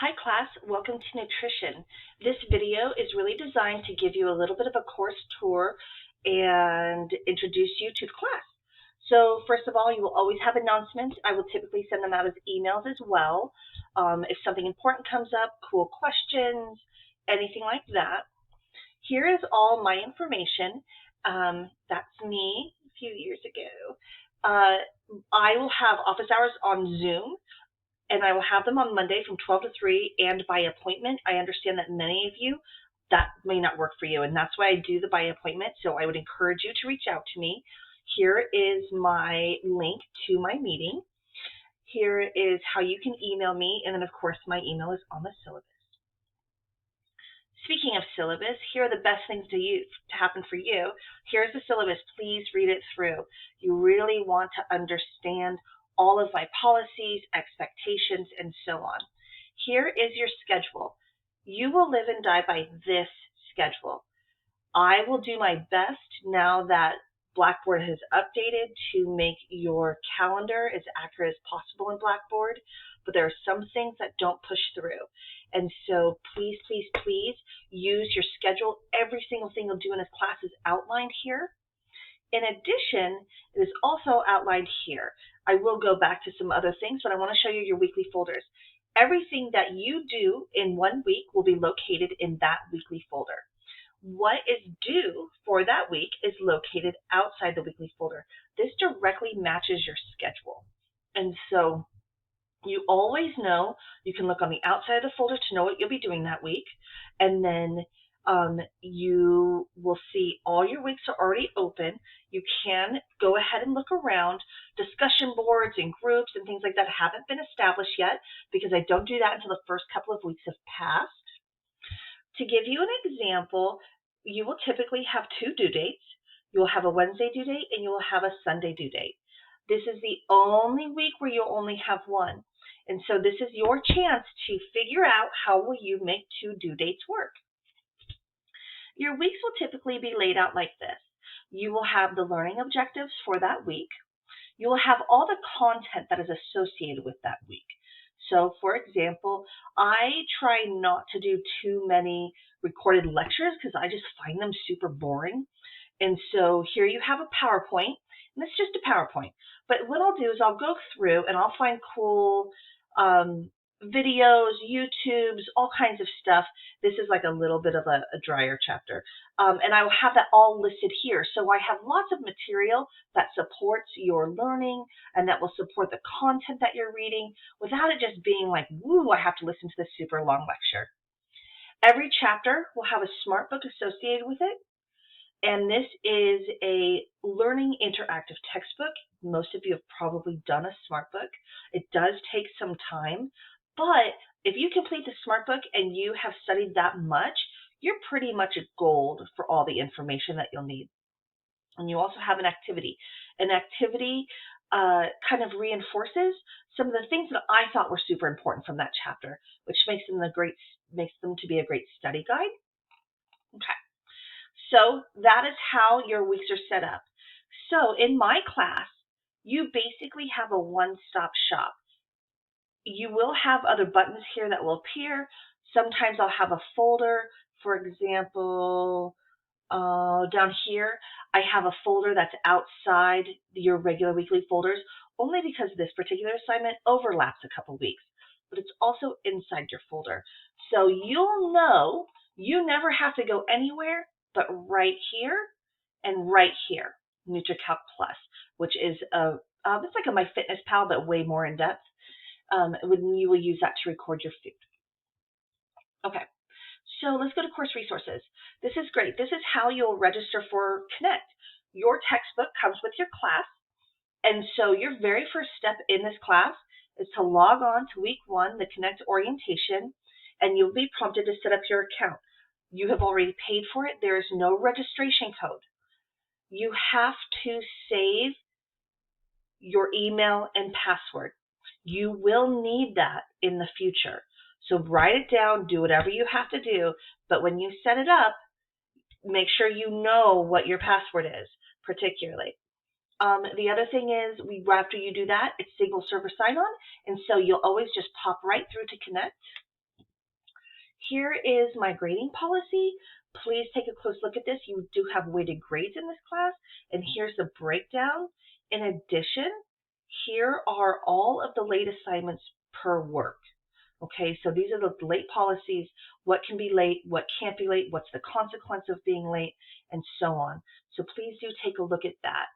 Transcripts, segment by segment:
Hi class, welcome to nutrition. This video is really designed to give you a little bit of a course tour and introduce you to the class. So first of all, you will always have announcements. I will typically send them out as emails as well. If something important comes up, cool questions, anything like that. Here is all my information. That's me a few years ago. I will have office hours on Zoom, and I will have them on Monday from 12 to 3 and by appointment. I understand that many of you, that may not work for you, and that's why I do the by appointment. So I would encourage you to reach out to me. Here is my link to my meeting. Here is how you can email me, and then of course my email is on the syllabus. Speaking of syllabus, here are the best things to happen for you. Here's the syllabus. Please read it through. You really want to understand all of my policies, expectations, and so on. Here is your schedule. You will live and die by this schedule. I will do my best now that Blackboard has updated to make your calendar as accurate as possible in Blackboard, but there are some things that don't push through. And so please, please, please use your schedule. Every single thing you'll do in this class is outlined here. In addition, it is also outlined here. I will go back to some other things, but I want to show you your weekly folders. Everything that you do in 1 week will be located in that weekly folder. What is due for that week is located outside the weekly folder. This directly matches your schedule. And so you always know, you can look on the outside of the folder to know what you'll be doing that week. And then you will see all your weeks are already open. You can go ahead and look around. Discussion boards and groups and things like that haven't been established yet because I don't do that until the first couple of weeks have passed. To give you an example, you will typically have 2 due dates. You will have a Wednesday due date and you will have a Sunday due date. This is the only week where you'll only have one. And so this is your chance to figure out how will you make 2 due dates work. Your weeks will typically be laid out like this. You will have the learning objectives for that week. You will have all the content that is associated with that week. So for example, I try not to do too many recorded lectures because I just find them super boring. And so here you have a PowerPoint, and it's just a PowerPoint. But what I'll do is I'll go through and I'll find cool videos, YouTubes, all kinds of stuff. This is like a little bit of a drier chapter. And I will have that all listed here. So I have lots of material that supports your learning and that will support the content that you're reading without it just being like, woo, I have to listen to this super long lecture. Every chapter will have a smart book associated with it. And this is a learning interactive textbook. Most of you have probably done a smart book. It does take some time, but if you complete the smart book and you have studied that much, you're pretty much at gold for all the information that you'll need. And you also have an activity. An activity kind of reinforces some of the things that I thought were super important from that chapter, which makes them to be a great study guide. Okay. So that is how your weeks are set up. So in my class, you basically have a one-stop shop. You will have other buttons here that will appear. Sometimes I'll have a folder. For example, down here, I have a folder that's outside your regular weekly folders, only because this particular assignment overlaps a couple weeks, but it's also inside your folder. So you'll know you never have to go anywhere but right here and right here, NutriCalc Plus, which is it's like a MyFitnessPal, but way more in depth. When you will use that to record your food. Okay, so let's go to course resources. This is great. This is how you'll register for Connect. Your textbook comes with your class, and so your very first step in this class is to log on to week 1, the Connect orientation, and you'll be prompted to set up your account. You have already paid for it. There is no registration code. You have to save your email and password. You will need that in the future. So write it down, do whatever you have to do, but when you set it up, make sure you know what your password is, particularly. The other thing is, after you do that, it's single server sign-on, and so you'll always just pop right through to Connect. Here is my grading policy. Please take a close look at this. You do have weighted grades in this class, and here's the breakdown. In addition, here are all of the late assignments per work. Okay, so these are the late policies, what can be late, what can't be late, what's the consequence of being late, and so on. So please do take a look at that.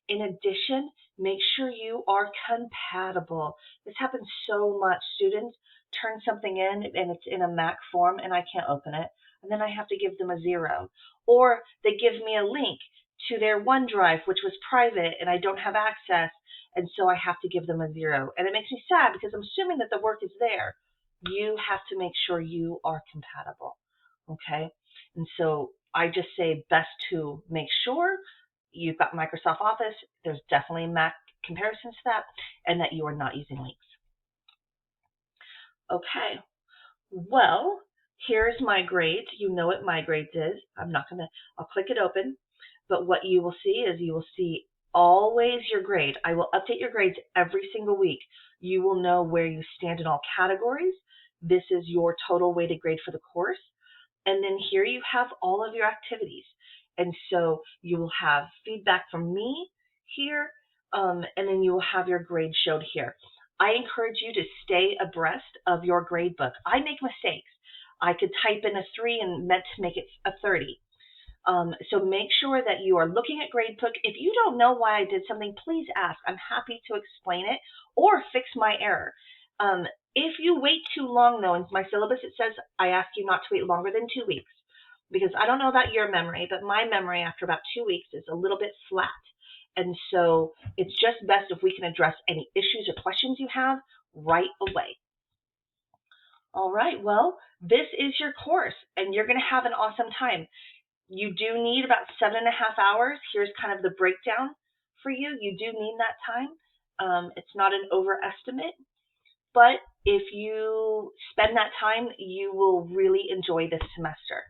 In addition, make sure you are compatible. This happens so much. Students turn something in and it's in a Mac form and I can't open it, and then I have to give them a 0. Or they give me a link to their OneDrive, which was private, and I don't have access, and so I have to give them a 0. And it makes me sad because I'm assuming that the work is there. You have to make sure you are compatible, okay? And so I just say best to make sure you've got Microsoft Office. There's definitely Mac comparisons to that, and that you are not using links. Okay, well, here's my grades. You know what my grades is. I'll click it open, but what you will see is you will see always your grade. I will update your grades every single week. You will know where you stand in all categories. This is your total weighted grade for the course. And then here you have all of your activities. And so you will have feedback from me here, and then you will have your grade showed here. I encourage you to stay abreast of your grade book. I make mistakes. I could type in a 3 and meant to make it a 30. So make sure that you are looking at gradebook. If you don't know why I did something, please ask. I'm happy to explain it or fix my error. If you wait too long, though, in my syllabus, it says I ask you not to wait longer than 2 weeks, because I don't know about your memory, but my memory after about 2 weeks is a little bit flat. And so it's just best if we can address any issues or questions you have right away. All right, well, this is your course, and you're going to have an awesome time. You do need about 7.5 hours. Here's kind of the breakdown for you. You do need that time. It's not an overestimate, but if you spend that time, you will really enjoy this semester.